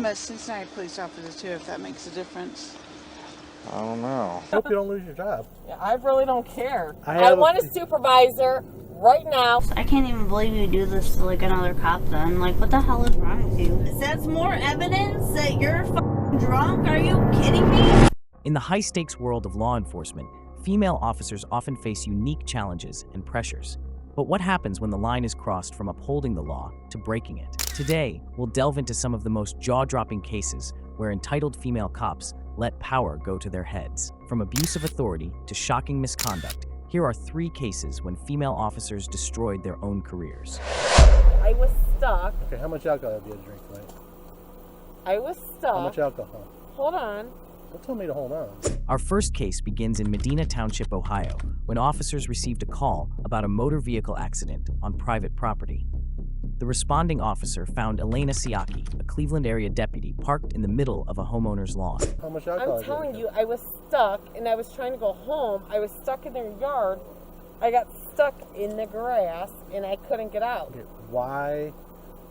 a Cincinnati police officer too, if that makes a difference. I don't know. Hope you don't lose your job. Yeah, I really don't care. I want a supervisor right now. I can't even believe you do this to like another cop then. Like, what the hell is wrong with you? That's more evidence that you're f***ing drunk? Are you kidding me? In the high-stakes world of law enforcement, female officers often face unique challenges and pressures. But what happens when the line is crossed from upholding the law to breaking it? Today, we'll delve into some of the most jaw-dropping cases where entitled female cops let power go to their heads. From abuse of authority to shocking misconduct, here are 3 cases when female officers destroyed their own careers. I was stuck. Okay, how much alcohol have you had to drink tonight? I was stuck. How much alcohol? Hold on. Don't tell me to hold on. Our first case begins in Medina Township, Ohio, when officers received a call about a motor vehicle accident on private property. The responding officer found Elena Siaki, a Cleveland area deputy, parked in the middle of a homeowner's lawn. How much alcohol? I'm telling you, I was stuck and I was trying to go home. I was stuck in their yard. I got stuck in the grass and I couldn't get out. Okay, why?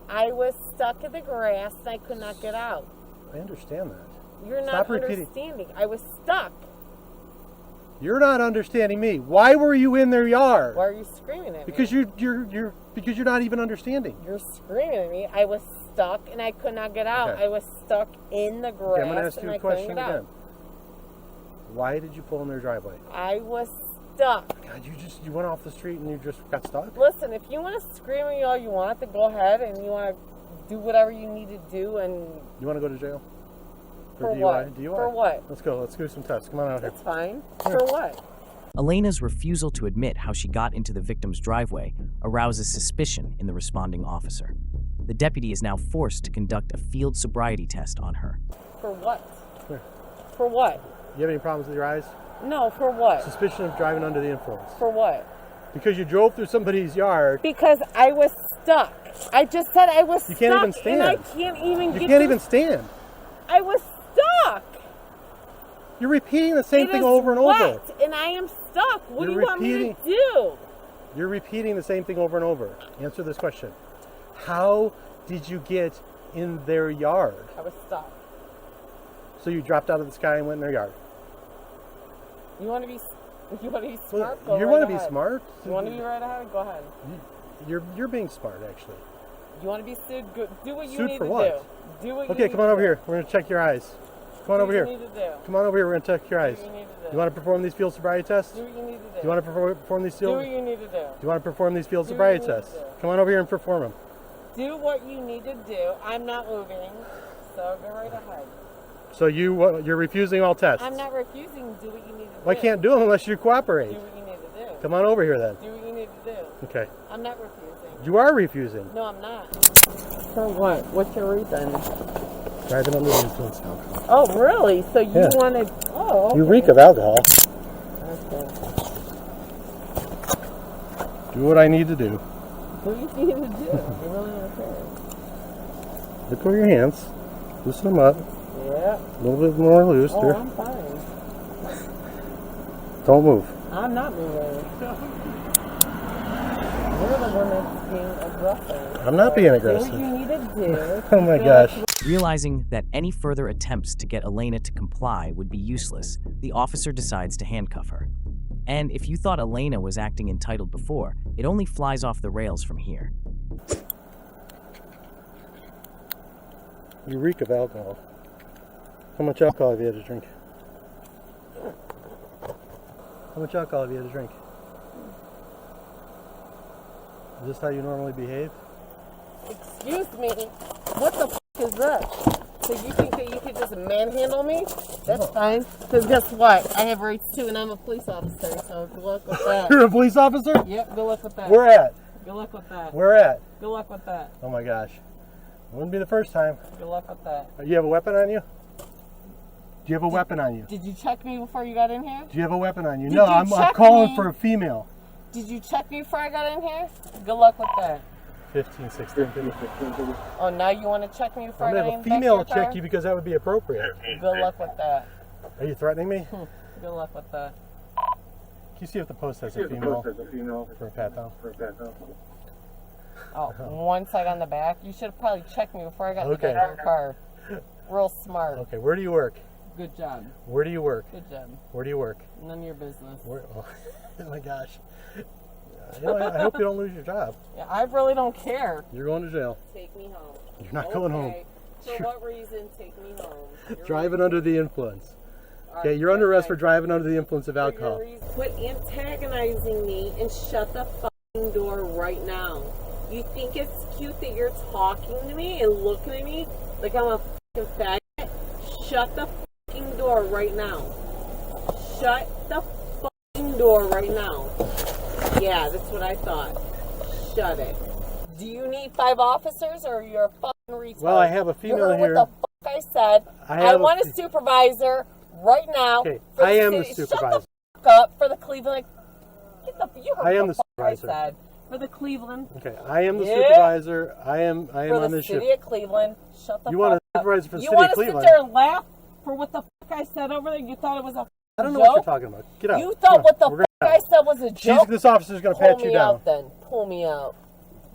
I was stuck in the grass and I could not get out. I understand that. You're Stop not repeating. understanding. I was stuck. You're not understanding me. Why were you in their yard? Why are you screaming at me? Because you're not even understanding. You're screaming at me. I was stuck and I could not get out. Okay. I was stuck in the grass Okay, I'm going to ask you and a I couldn't question get out. again. Why did you pull in their driveway? I was stuck. God, you went off the street and you just got stuck? Listen, if you want to scream at me all you want, then go ahead and you want to do whatever you need to do. And You want to go to jail? for DUI? what? DUI? For what? Let's go. Let's do some tests. Come on out here. That's fine. For what? Elena's refusal to admit how she got into the victim's driveway arouses suspicion in the responding officer. The deputy is now forced to conduct a field sobriety test on her. For what? Here. For what? You have any problems with your eyes? No, for what? Suspicion of driving under the influence. For what? Because you drove through somebody's yard. Because I was stuck. I just said I was You stuck. can't even stand. And I can't even You get can't to- even stand. I was stuck. You're repeating the same It thing is over and over. wet, and I am stuck. What do You're you want me to repeating- do? You're repeating the same thing over and over. Answer this question. How did you get in their yard? I was stuck. So you dropped out of the sky and went in their yard. You want to be smart? You Go want right to be ahead. smart? You want to be right ahead? Go ahead. You're being smart, actually. You want to be sued? Do what you Sued need for to what? do. Do what you Okay, need come on to over do. here. We're going to check your eyes. Come on Do over what here. you need to do. Come on over here. We're going to check your eyes. Do what you need to do. You want to perform these field sobriety tests? Do what you need to do. Do you want to perform these Do field? what you need to do. Do you want to perform these field Do what sobriety you need to tests? do. Come on over here and perform them. Do what you need to do. I'm not moving, so go right ahead. So you're refusing all tests. I'm not refusing. Do what you need to do. Well, I can't do them unless you cooperate. Do what you need to do. Come on over here then. Do what you need to do. Okay. I'm not refusing. You are refusing. No, I'm not. For what? What's your reason? Driving under the influence of alcohol. Oh, really? So you Yeah. wanted... Oh, okay. You reek of alcohol. Okay. Do what I need to do. What do you need to do? You really don't care. Look over your hands. Loosen them up. Yeah. A little bit more loose. Oh, There. I'm fine. Don't move. I'm not moving. You're the one that's being aggressive. I'm not being Do aggressive. what you need to do. Oh my gosh. Realizing that any further attempts to get Elena to comply would be useless, the officer decides to handcuff her. And if you thought Elena was acting entitled before, it only flies off the rails from here. You reek of alcohol. How much alcohol have you had to drink? How much alcohol have you had to drink? Is this how you normally behave? Excuse me. What the f*** is this? So you think that you could just manhandle me? That's fine. Because guess what? I have rights too, and I'm a police officer, so good luck with that. You're a police officer? Yep, good luck with that. Where at? Good luck with that. Where at? Good luck with that. Oh my gosh. It wouldn't be the first time. Good luck with that. You have a weapon on you? Do you have a weapon on you? Did you check me before you got in here? Do you have a weapon on you? Did No, you I'm check calling me? for a female. Did you check me before I got in here? Good luck with that. 15, 16. Oh, now you want to check me before I'm I going got to in have a female back to your check you because that would be appropriate. car? Good luck with that. Are you threatening me? Good luck with that. Can you see if the post has a female for a pat down? Oh, one side on the back. You should have probably checked me before I got in the Okay. back of your car. Real smart. Okay, where do you work? Good job. Where do you work? Good job. Where do you work? None of your business. Oh my gosh. I hope you don't lose your job. Yeah, I really don't care. You're going to jail. Take me home. You're not going home. For what reason? Take me home. Driving under the influence. Okay, you're under arrest for driving under the influence of alcohol. Quit antagonizing me and shut the fucking door right now. You think it's cute that you're talking to me and looking at me like I'm a fucking faggot? Shut the fucking door right now. Shut the fucking door right now. Yeah, that's what I thought. Shut it. Do you need 5 officers or you're a fucking retard? Well, I have a female you heard here. What the fuck I said? I want a supervisor right now. Okay, I am the supervisor. Shut the fuck up for the Cleveland. You heard I am the fuck supervisor. I said. For the Cleveland. Okay, I am the supervisor. I am on this ship. For the city of Cleveland. Shut the fuck up. You want a supervisor for the you city of Cleveland? You want to sit there and laugh for what the fuck I said over there? You thought it was a I don't know joke? what you're talking about. Get out. You thought what the fuck I said was a joke? This officer's going to pat you down. Pull me out then. Pull me out.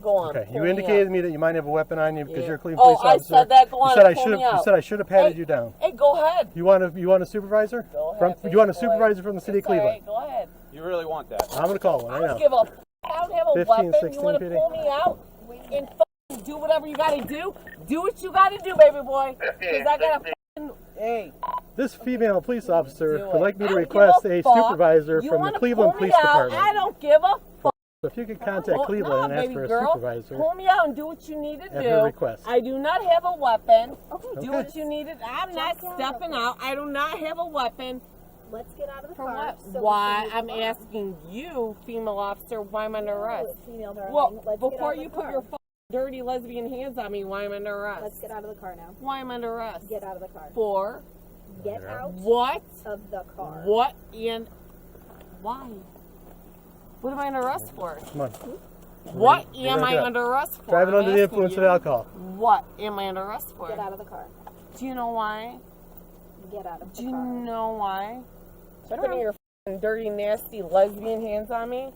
Go on. Okay, you indicated to me that you might have a weapon on you because you're a Cleveland police officer. I said that. Go on. You said I should have patted you down. Hey, go ahead. You want a supervisor? Go ahead. You want a supervisor from the city of Cleveland? Right, go ahead. You really want that? I'm going to call one. I don't give a f. I don't have a 15, weapon. 16, You want to 15? pull me out and fucking do whatever you got to do? Do what you got to do, baby boy. Because I got to fucking. Hey. This female police officer Do would it. like me to I don't request give a fuck. supervisor You from the wanna Cleveland pull me Police out? Department. I don't give a fuck. So if you could contact Cleveland and ask for a girl. supervisor. Pull me out and do what you need to At do. her request. I do not have a weapon. Okay. Do what you need to. I'm not stepping out. I do not have a weapon. Let's get out of the For car. what? Why? I'm asking you, female officer, why I'm under arrest. Female darling. Well, Let's before get out you of the put car. your dirty lesbian hands on me, why I'm under arrest. Let's get out of the car now. Why I'm under arrest. Get out of the car. For Get out what? of the car. What and why? What am I under arrest for? Come on. What We're am gonna I get up. under arrest for? Driving I'm under the asking influence of you. alcohol. What am I under arrest for? Get out of the car. Do you know why? Get out of the Do you car. know why? Putting your f***ing dirty, nasty lesbian hands on me,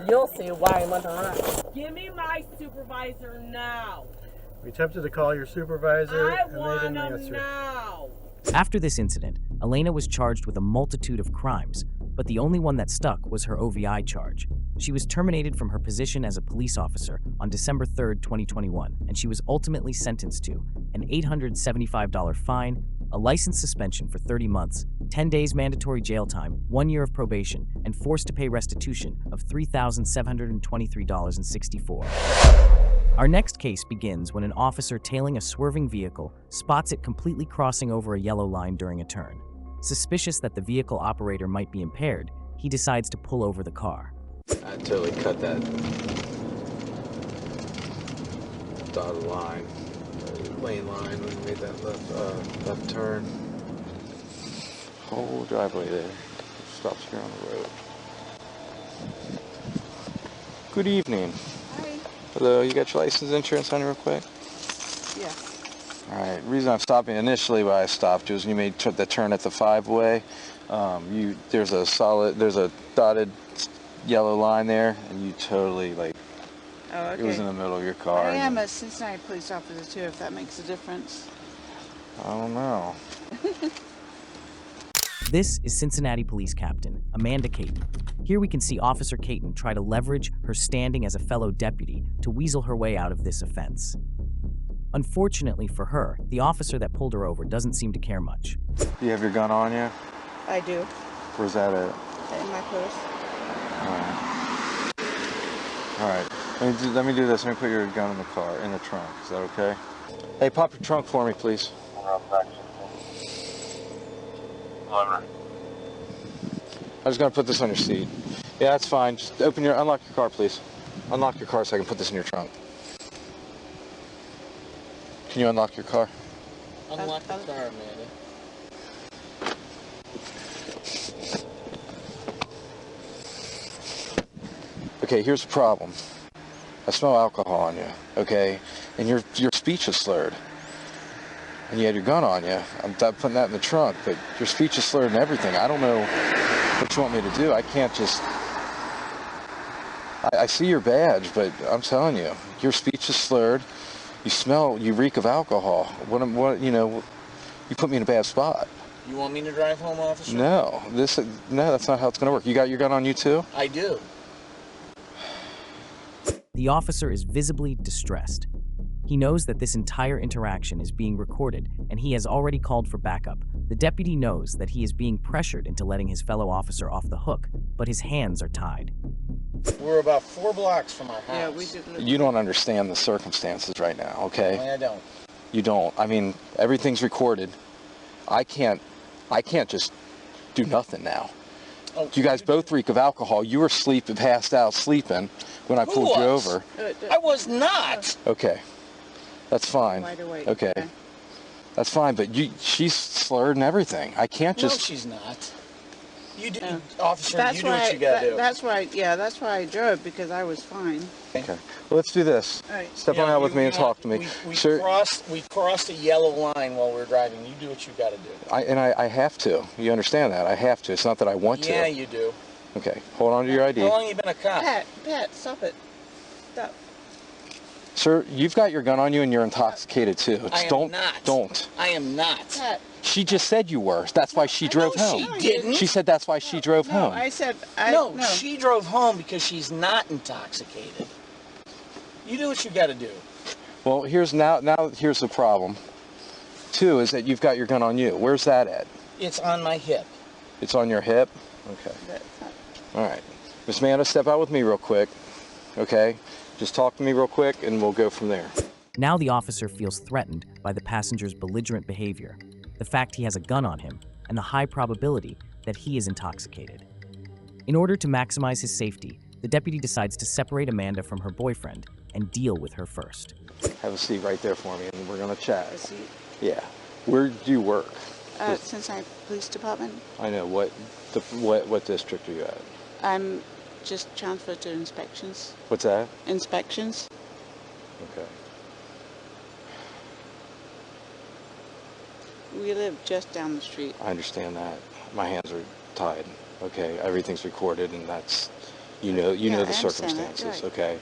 you'll see why I'm under arrest. Give me my supervisor now. We attempted to call your supervisor I and they want didn't him answer. now. After this incident, Elena was charged with a multitude of crimes, but the only one that stuck was her OVI charge. She was terminated from her position as a police officer on December 3rd, 2021, and she was ultimately sentenced to an $875 fine, a license suspension for 30 months, 10 days mandatory jail time, 1 year of probation, and forced to pay restitution of $3,723.64. Our next case begins when an officer tailing a swerving vehicle spots it completely crossing over a yellow line during a turn. Suspicious that the vehicle operator might be impaired, he decides to pull over the car. I totally cut that dotted line, lane line when we made that left turn. Whole driveway there. Stops here on the road. Good evening. Hi. Hello, you got your license insurance on you real quick? Yes. Alright, the reason I'm stopping initially why I stopped was when you made the turn at the 5-way. There's a dotted yellow line there, and you totally, Oh, okay. it was in the middle of your car. I am a Cincinnati police officer too, if that makes a difference. I don't know. This is Cincinnati Police Captain Amanda Caton. Here we can see Officer Caton try to leverage her standing as a fellow deputy to weasel her way out of this offense. Unfortunately for her, the officer that pulled her over doesn't seem to care much. Do you have your gun on you? I do. Where's that at? In my purse. Alright. Let me do this. Let me put your gun in the car, in the trunk. Is that okay? Hey, pop your trunk for me, please. I'm just gonna put this on your seat. Yeah, that's fine. Just unlock your car, please. Unlock your car so I can put this in your trunk. Can you unlock your car? Unlock the car, Amanda. Okay, here's the problem. I smell alcohol on you, okay? And your speech is slurred. And you had your gun on you. I'm putting that in the trunk, but your speech is slurred and everything. I don't know what you want me to do. I can't just... I see your badge, but I'm telling you, your speech is slurred. You reek of alcohol. You put me in a bad spot. You want me to drive home, officer? No, that's not how it's going to work. You got your gun on you too? I do. The officer is visibly distressed. He knows that this entire interaction is being recorded, and he has already called for backup. The deputy knows that he is being pressured into letting his fellow officer off the hook, but his hands are tied. We're about 4 blocks from our house. Yeah, we did. You don't understand the circumstances right now, okay? I don't. You don't. I mean, everything's recorded. I can't just do nothing now. Oh, You guys both reek of alcohol. You were passed out sleeping when I Who pulled you was? over. I was not. Okay. That's fine. Wide awake. Okay. That's fine, but she's slurred and everything. I can't No, just... she's not. You do, No. officer. That's you do why. what you gotta do. That's why. Yeah, that's why I drove, because I was fine. Okay. Well, let's do this. All right. Step You on know, out with you- me and you know, talk to me. We Sir, crossed a yellow line while we were driving. You do what you gotta do. I have to. You understand that? I have to. It's not that I want to. Yeah, you do. Okay. Hold on to your ID. How long you been a cop? Pat, stop it. Stop. Sir, you've got your gun on you and you're intoxicated too. I am Don't. not. Don't. I am not. Pat. She just said you were. That's why she drove No, home. she didn't. She said that's why she drove No, home. I said. No, she drove home because she's not intoxicated. You do what you gotta do. Well, here's the problem. Two is that you've got your gun on you. Where's that at? It's on my hip. It's on your hip? Okay. All right. Miss Amanda, step out with me real quick. Okay? Just talk to me real quick and we'll go from there. Now the officer feels threatened by the passenger's belligerent behavior, the fact he has a gun on him, and the high probability that he is intoxicated. In order to maximize his safety, the deputy decides to separate Amanda from her boyfriend and deal with her first. Have a seat right there for me and we're going to chat. A seat. Yeah. Where do you work? Cincinnati Police Department. I know. What district are you at? I'm just transferred to inspections. What's that? Inspections. Okay. We live just down the street. I understand that. My hands are tied. Okay. Everything's recorded and that's, you know I the understand that, circumstances. right. Okay.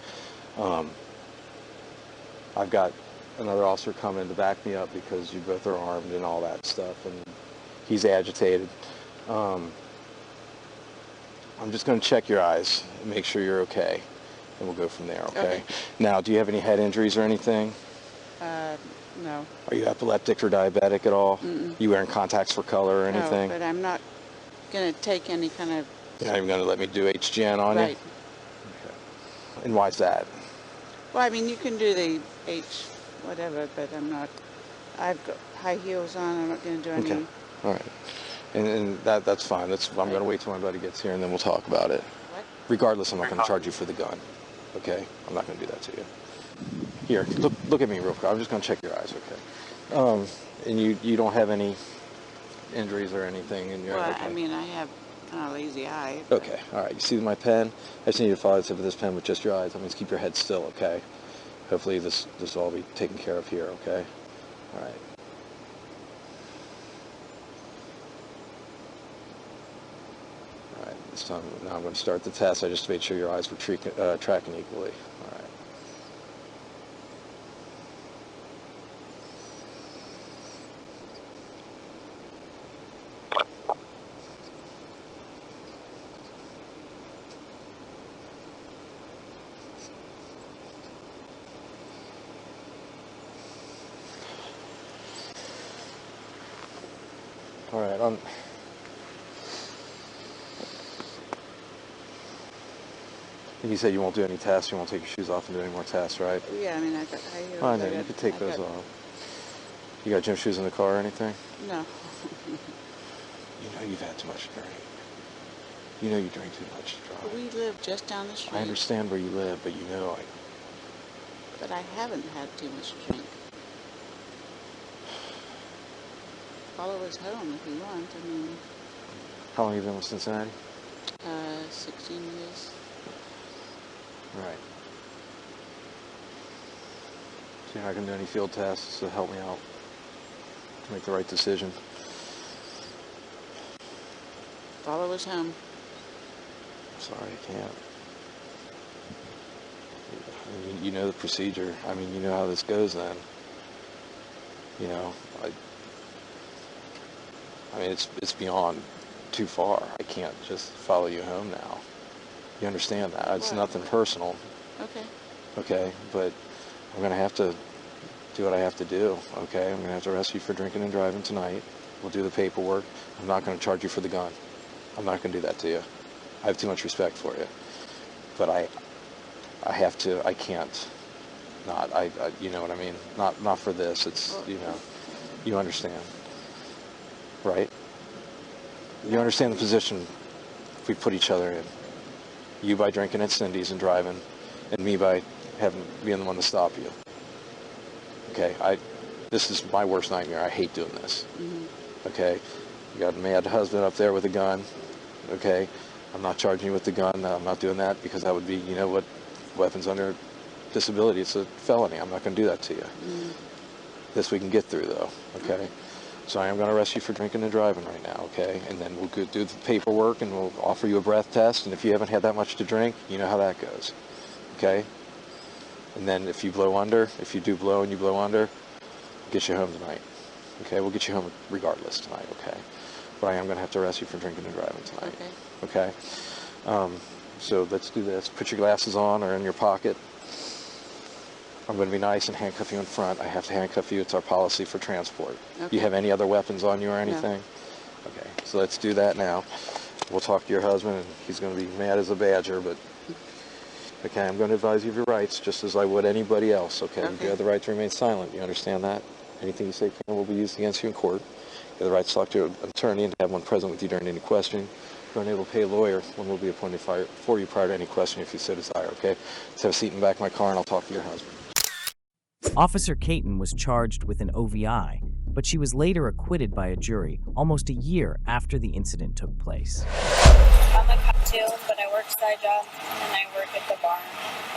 I've got another officer coming to back me up because you both are armed and all that stuff, and he's agitated. I'm just going to check your eyes and make sure you're okay, and we'll go from there, okay? Okay. Now, do you have any head injuries or anything? No. Are you epileptic or diabetic at all? Mm-mm. You wearing contacts for color or anything? No, but I'm not going to take any kind of. You're not even going to let me do HGN on Right. you? Okay. And why's that? Well, I mean, you can do the whatever, but I'm not. I've got high heels on. I'm not going to do any. Okay. All right. And that's fine. I'm going to wait till my buddy gets here and then we'll talk about it. What? Regardless, I'm not going to charge you for the gun. Okay? I'm not going to do that to you. Here, look at me real quick. I'm just going to check your eyes, okay? And you don't have any injuries or anything in your... Well, okay. I mean, I have kind of lazy eye. but- Okay, all right. You see my pen? I just need you to follow the tip of this pen with just your eyes. That means keep your head still, okay? Hopefully this will all be taken care of here, okay? All right. All right, this time, now I'm going to start the test. I just made sure your eyes were tracking equally. All right. All right, you said you won't do any tests, you won't take your shoes off and do any more tests, right? Yeah, I mean, I got high heels. I know, got- you could take I those got- off. You got gym shoes in the car or anything? No. You know you've had too much to drink. You know you drink too much to drive. We live just down the street. I understand where you live, but you know But I haven't had too much to drink. Follow us home if you want. I mean, how long have you been with Cincinnati? 16 years. All right. So you're not going to do any field tests to help me out to make the right decision? Follow us home. Sorry, I can't. I mean, you know the procedure. I mean, you know how this goes then. You know, I mean, it's beyond too far. I can't just follow you home now. You understand that? It's Right. nothing personal, Okay. okay? But I'm going to have to do what I have to do, okay? I'm going to have to arrest you for drinking and driving tonight. We'll do the paperwork. I'm not going to charge you for the gun. I'm not going to do that to you. I have too much respect for you. But I have to, I can't not. You know what I mean? Not for this. It's, you know, you understand, right? You understand the position we put each other in. You by drinking at Cindy's and driving, and me by being the one to stop you. Okay, this is my worst nightmare. I hate doing this. Okay, you got a mad husband up there with a gun. Okay, I'm not charging you with the gun. I'm not doing that because that would be, you know what, weapons under disability. It's a felony. I'm not going to do that to you. This we can get through though. Okay, so I am going to arrest you for drinking and driving right now. Okay, and then we'll go do the paperwork and we'll offer you a breath test. And if you haven't had that much to drink, you know how that goes. Okay. And then if you blow under, if you do blow and you blow under, we'll get you home tonight. Okay, we'll get you home regardless tonight, okay? But I am going to have to arrest you for drinking and driving tonight. Okay? So let's do this. Put your glasses on or in your pocket. I'm going to be nice and handcuff you in front. I have to handcuff you. It's our policy for transport. Okay. Do you have any other weapons on you or anything? No. Okay, so let's do that now. We'll talk to your husband, and he's going to be mad as a badger, but... Okay, I'm going to advise you of your rights, just as I would anybody else, okay? You have the right to remain silent. You understand that? Anything you say will be used against you in court. You have the right to talk to an attorney and have one present with you during any questioning. If you're unable to pay a lawyer, one will be appointed for you prior to any question if you so desire, okay? Let's have a seat in the back of my car and I'll talk to your husband. Officer Caton was charged with an OVI, but she was later acquitted by a jury almost a year after the incident took place. I'm a cop too, but I work side job and then I work at the barn.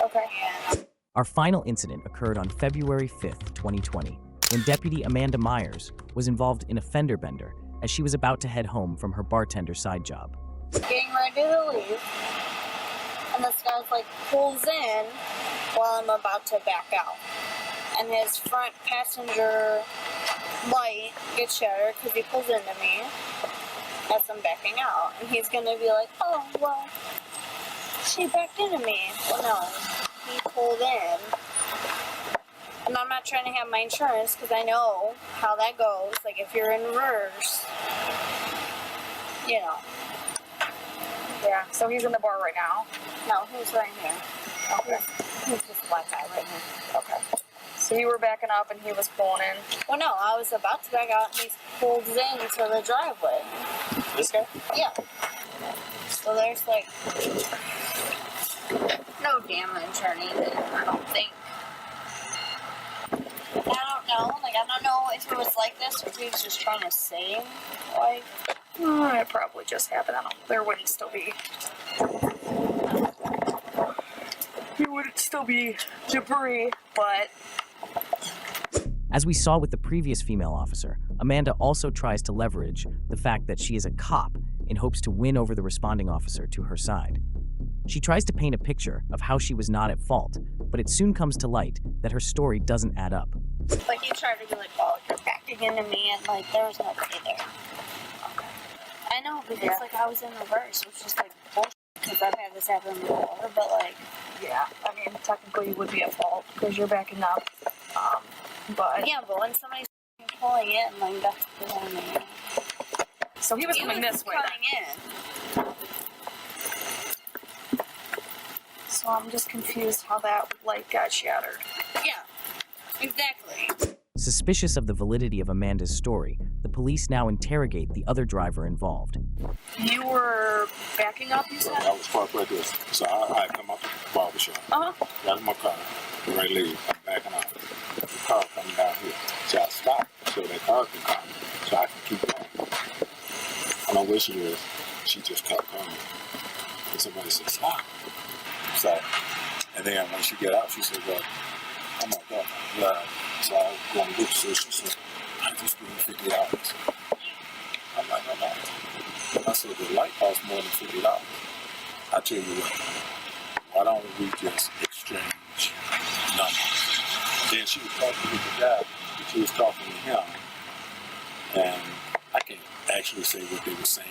Okay. And Our final incident occurred on February 5th, 2020, when Deputy Amanda Myers was involved in a fender bender as she was about to head home from her bartender side job. getting ready to leave, and this guy's like pulls in while I'm about to back out, and his front passenger light gets shattered because he pulls into me as I'm backing out, and he's gonna be like, oh well, she backed into me. Well, no, he pulled in. And I'm not trying to have my insurance because I know how that goes. Like, if you're in reverse, you know. Yeah, so he's in the bar right now? No, he's right here. Okay. He's just a black guy right here. Okay. So you were backing up and he was pulling in? Well, no, I was about to back out and he pulls into the driveway. This guy? Yeah. So there's, like, no damage or anything, I don't think. I don't know. Like, I don't know if it was like this or if he was just trying to save. Like, It probably just happened. I don't. There wouldn't still be. There wouldn't still be debris, but. As we saw with the previous female officer, Amanda also tries to leverage the fact that she is a cop in hopes to win over the responding officer to her side. She tries to paint a picture of how she was not at fault, but it soon comes to light that her story doesn't add up. like he tried to be like, oh, you're backing into me, and like there was nobody there. I know, because like I was in reverse, which is like bullshit, because I've had this happen before, but like. Yeah, I mean, technically you would be at fault because you're backing up. But. Yeah, but when somebody's pulling in, like that's pulling in. So he was coming this way. Coming in. So I'm just confused how that light got shattered. Yeah, exactly. Suspicious of the validity of Amanda's story, the police now interrogate the other driver involved. You were backing up, you said? I was parked right there. So I come up to the barber shop. Got in my car. Right leave. I'm backing out. The car coming down here. So I stop so that car can come. So I can keep going. I don't know where she is. She just kept coming. And somebody said, stop. So, and then when she get out, she said, well, oh my God, yeah. So I was going to look, so she said, I just gave $50. I'm like, no. I said, the light costs more than $50. I tell you what, why don't we just exchange numbers? Then she was talking with the guy, she was talking to him, and I can't actually say what they were saying.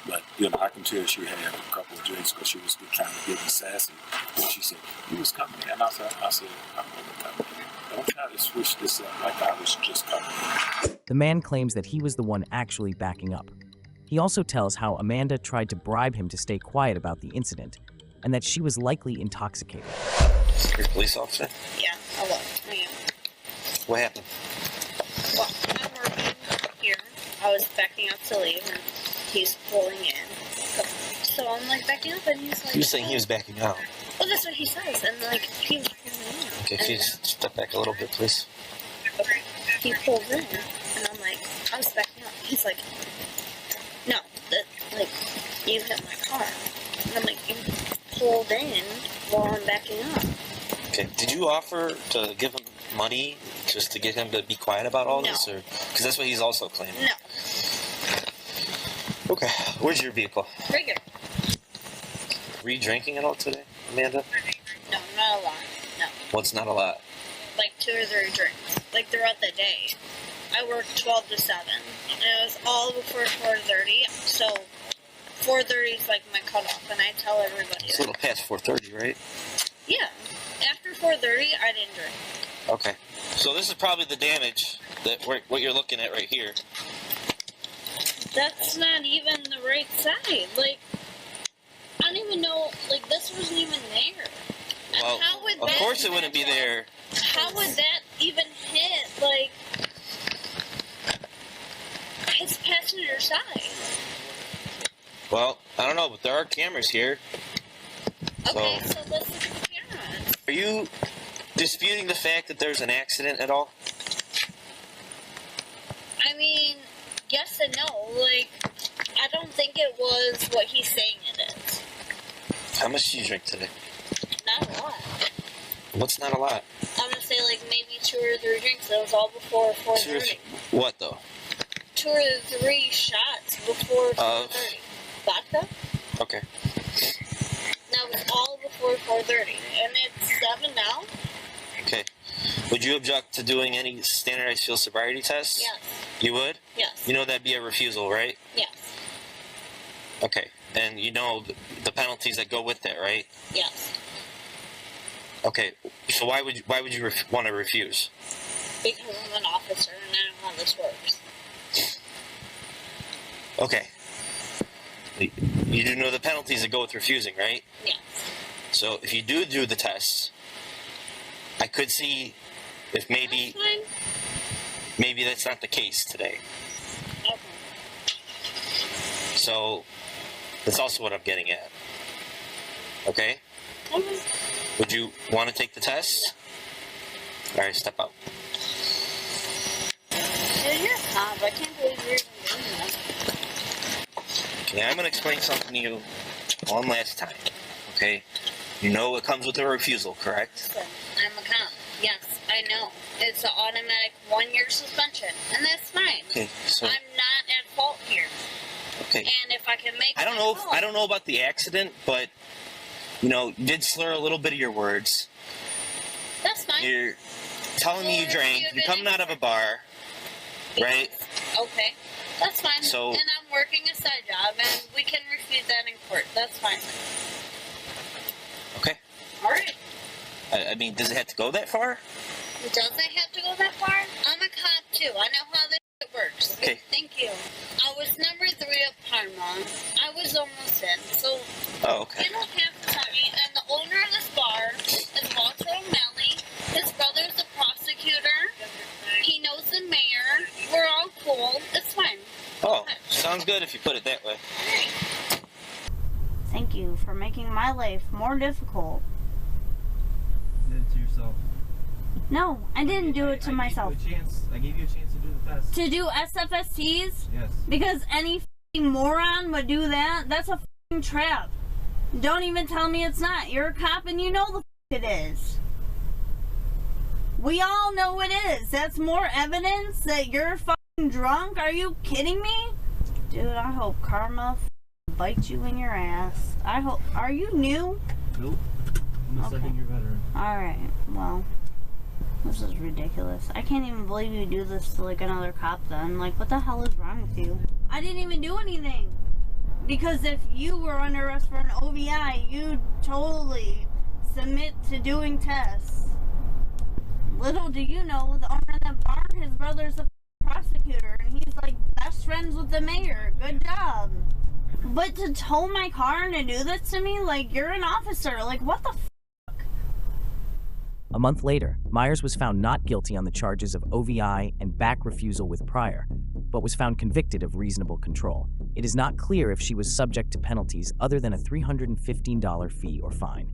But, you know, I can tell she had a couple of drinks because she was trying to get me sassy. And she said, "You was coming in." I said, "I'm coming in. Don't try to switch this up like I was just coming in." The man claims that he was the one actually backing up. He also tells how Amanda tried to bribe him to stay quiet about the incident, and that she was likely intoxicated. You're a police officer? Yeah, hello. I am. What happened? Well, I'm working here. I was backing up to leave, and he's pulling in. So I'm like backing up, and he's like... He was saying he was backing out. Well, that's what he says, and like, he was pulling in. Okay, can you just step back a little bit, please? Okay. He pulls in, and I'm like, I was backing up. He's like, no, like, you hit my car. And I'm like, you pulled in while I'm backing up. Okay, did you offer to give him money just to get him to be quiet about all this? Or because that's what he's also claiming. No. Okay, where's your vehicle? Right here. Were you drinking at all today, Amanda? No, not a lot. No. What's not a lot? Like 2 or 3 drinks. Like throughout the day. I work 12 to 7. And it was all before 4:30. So 4:30 is like my cutoff, and I tell everybody. It's a little past 4:30, right? Yeah. After 4:30, I didn't drink. Okay. So this is probably the damage that what you're looking at right here. That's not even the right side. Like, I don't even know. Like, this wasn't even there. And Well, how would of that course it wouldn't be there. How would that even hit, like, his passenger side? Well, I don't know, but there are cameras here. Okay, so let's look at the cameras. Are you disputing the fact that there's an accident at all? I mean, yes and no. Like, I don't think it was what he's saying it is. How much did you drink today? Not a lot. What's not a lot? I'm gonna say like maybe 2 or 3 drinks. It was all before 4:30. What though? 2 or 3 shots before 4:30. Vodka? Okay. That was all before 4:30, and it's 7 now. Okay. Would you object to doing any standardized field sobriety tests? Yes. You would? Yes. You know that'd be a refusal, right? Yes. Okay. And you know the penalties that go with that, right? Yes. Okay. So why would you want to refuse? Because I'm an officer and I know how this works. Okay. You do know the penalties that go with refusing, right? Yes. So if you do the tests, I could see if maybe that's not the case today. Okay. So that's also what I'm getting at. Okay? Okay. Would you want to take the test? All right, step up. Dude, you're a cop. I can't believe you're even doing that. Okay, I'm going to explain something to you one last time. Okay? You know it comes with a refusal, correct? Listen, I'm a cop. Yes, I know. It's an automatic 1-year suspension, and that's fine. Okay, so I'm not at fault here. okay. And if I can make I don't know about the accident, but you did slur a little bit of your words. That's fine. You're telling me you drank. You're coming out of a bar, right? Okay, that's fine. So- and I'm working a side job, and we can refute that in court. That's fine. Okay. All right. I mean, does it have to go that far? It doesn't have to go that far. I'm a cop too. I know how this shit works. Okay. Thank you. I was number 3 of Parma. I was almost in, so Oh, okay. you don't have to tell me. And the owner of this bar is Walter O'Malley. His brother's the prosecutor. He knows the mayor. We're all cool. It's fine. Oh, sounds good if you put it that way. Thank you for making my life more difficult. You did it to yourself. No, I didn't do it to myself. I gave you a chance to do the test. To do SFSTs? Yes. Because any f***ing moron would do that? That's a f***ing trap. Don't even tell me it's not. You're a cop and you know the f*** it is. We all know it is. That's more evidence that you're f***ing drunk? Are you kidding me? Dude, I hope karma bites you in your ass. I hope. Are you new? Nope. I'm a Okay. second-year veteran. Alright, well. This is ridiculous. I can't even believe you do this to like another cop then. Like, what the hell is wrong with you? I didn't even do anything. Because if you were under arrest for an OVI, you'd totally submit to doing tests. Little do you know, the owner of that barn, his brother's a prosecutor, and he's like best friends with the mayor. Good job. But to tow my car and to do this to me, like, you're an officer. Like, what the fuck? A month later, Myers was found not guilty on the charges of OVI and back refusal with prior, but was found convicted of reasonable control. It is not clear if she was subject to penalties other than a $315 fee or fine.